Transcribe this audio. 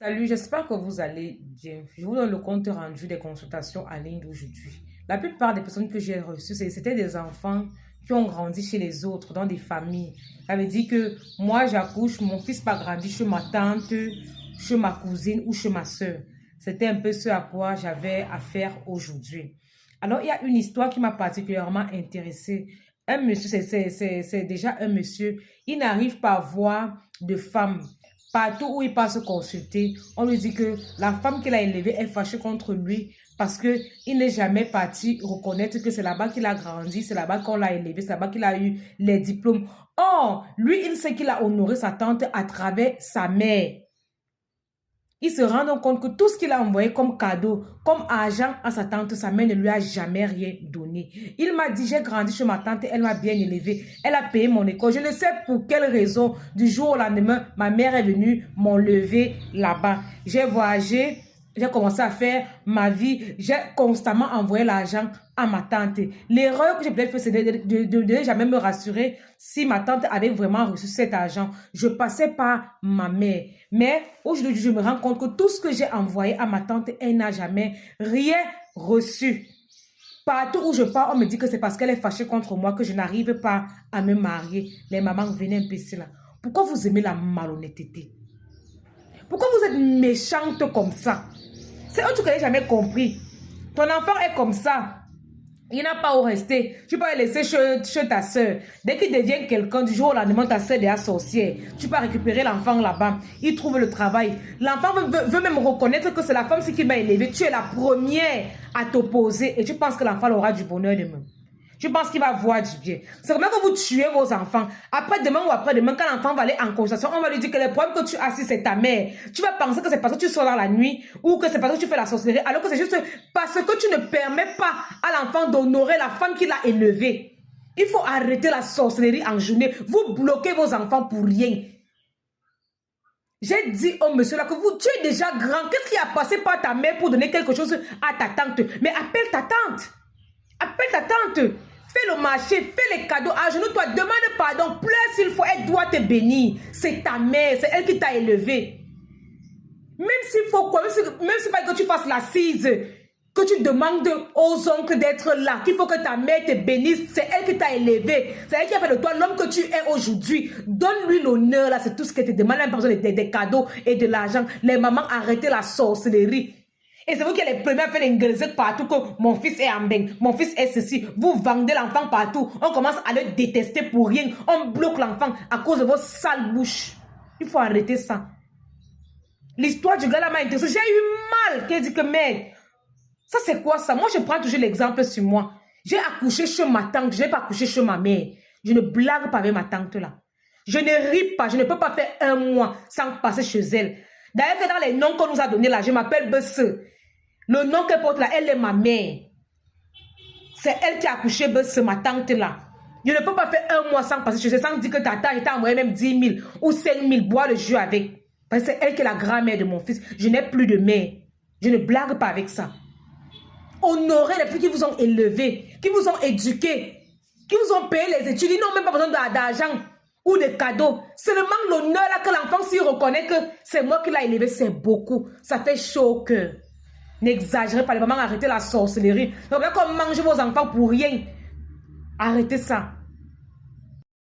Salut, j'espère que vous allez bien. Je vous donne le compte rendu des consultations en ligne d'aujourd'hui. La plupart des personnes que j'ai reçues, c'était des enfants qui ont grandi chez les autres, dans des familles. Ça veut dire que moi, j'accouche, mon fils pas grandi chez ma tante, chez ma cousine ou chez ma soeur. C'était un peu ce à quoi j'avais affaire aujourd'hui. Alors, il y a une histoire qui m'a particulièrement intéressée. Un monsieur, c'est déjà un monsieur, il n'arrive pas à voir de femme. Partout où il passe consulter, on lui dit que la femme qu'il a élevée est fâchée contre lui parce que il n'est jamais parti reconnaître que c'est là-bas qu'il a grandi, c'est là-bas qu'on l'a élevé, c'est là-bas qu'il a eu les diplômes. Or, lui, il sait qu'il a honoré sa tante à travers sa mère. Il se rend donc compte que tout ce qu'il a envoyé comme cadeau, comme argent à sa tante, sa mère ne lui a jamais rien donné. Il m'a dit, j'ai grandi chez ma tante, elle m'a bien élevé, elle a payé mon école. Je ne sais pour quelle raison, du jour au lendemain, ma mère est venue m'enlever là-bas. J'ai voyagé, j'ai commencé à faire ma vie, j'ai constamment envoyé l'argent à ma tante. L'erreur que j'ai peut-être fait, c'est de ne jamais me rassurer si ma tante avait vraiment reçu cet argent. Je passais par ma mère. Mais aujourd'hui, je me rends compte que tout ce que j'ai envoyé à ma tante, elle n'a jamais rien reçu. Partout où je pars, on me dit que c'est parce qu'elle est fâchée contre moi que je n'arrive pas à me marier. Les mamans, venez un peu ici là. Pourquoi vous aimez la malhonnêteté? Pourquoi vous êtes méchante comme ça? C'est un truc que je n'ai jamais compris. Ton enfant est comme ça. Il n'a pas où rester. Tu peux le laisser chez ta soeur. Dès qu'il devient quelqu'un, du jour au lendemain, ta soeur est sorcière. Tu peux récupérer l'enfant là-bas. Il trouve le travail. L'enfant veut même reconnaître que c'est la femme qui m'a élevé. Tu es la première à t'opposer et tu penses que l'enfant aura du bonheur demain. Tu penses qu'il va voir du bien. C'est comme que vous tuez vos enfants. Après-demain ou après-demain, quand l'enfant va aller en consultation, on va lui dire que le problème que tu as, si c'est ta mère. Tu vas penser que c'est parce que tu sors dans la nuit ou que c'est parce que tu fais la sorcellerie, alors que c'est juste parce que tu ne permets pas à l'enfant d'honorer la femme qu'il a élevée. Il faut arrêter la sorcellerie en journée. Vous bloquez vos enfants pour rien. J'ai dit au monsieur là que tu es déjà grand. Qu'est-ce qui a passé par ta mère pour donner quelque chose à ta tante? Mais appelle ta tante. Appelle ta tante. Fais le marché, fais les cadeaux, agenouille-toi, demande pardon, pleure s'il faut, elle doit te bénir. C'est ta mère, c'est elle qui t'a élevé. Même s'il faut quoi, même s'il faut que tu fasses l'assise, que tu demandes aux oncles d'être là, qu'il faut que ta mère te bénisse, c'est elle qui t'a élevé. C'est elle qui a fait de toi l'homme que tu es aujourd'hui. Donne-lui l'honneur, là, c'est tout ce qu'elle te demande. Elle n'a pas besoin des cadeaux et de l'argent. Les mamans, arrêtez la sorcellerie. Et c'est vous qui êtes les premiers à faire les partout que mon fils est en bain, mon fils est ceci. Vous vendez l'enfant partout. On commence à le détester pour rien. On bloque l'enfant à cause de vos sales bouches. Il faut arrêter ça. L'histoire du gars là m'a intéressé. J'ai eu mal qu'elle dit que merde. Ça c'est quoi ça? Moi je prends toujours l'exemple sur moi. J'ai accouché chez ma tante, je n'ai pas accouché chez ma mère. Je ne blague pas avec ma tante là. Je ne ris pas, je ne peux pas faire un mois sans passer chez elle. D'ailleurs, dans les noms qu'on nous a donnés là, je m'appelle Besse. Le nom qu'elle porte là, elle est ma mère. C'est elle qui a accouché Besse, ma tante là. Je ne peux pas faire un mois sans passer chez elle, sans dire que tata, je t'ai envoyé même 10 000 ou 5 000, boire le jus avec. Parce que c'est elle qui est la grand-mère de mon fils. Je n'ai plus de mère. Je ne blague pas avec ça. Honorez les filles qui vous ont élevé, qui vous ont éduqué, qui vous ont payé les études. Ils n'ont même pas besoin d'argent ou de cadeaux. Seulement l'honneur là que l'enfant s'y reconnaît que c'est moi qui l'ai élevé, c'est beaucoup. Ça fait chaud au cœur. N'exagérez pas, les mamans, arrêtez la sorcellerie. Donc, qu'on mange vos enfants pour rien. Arrêtez ça.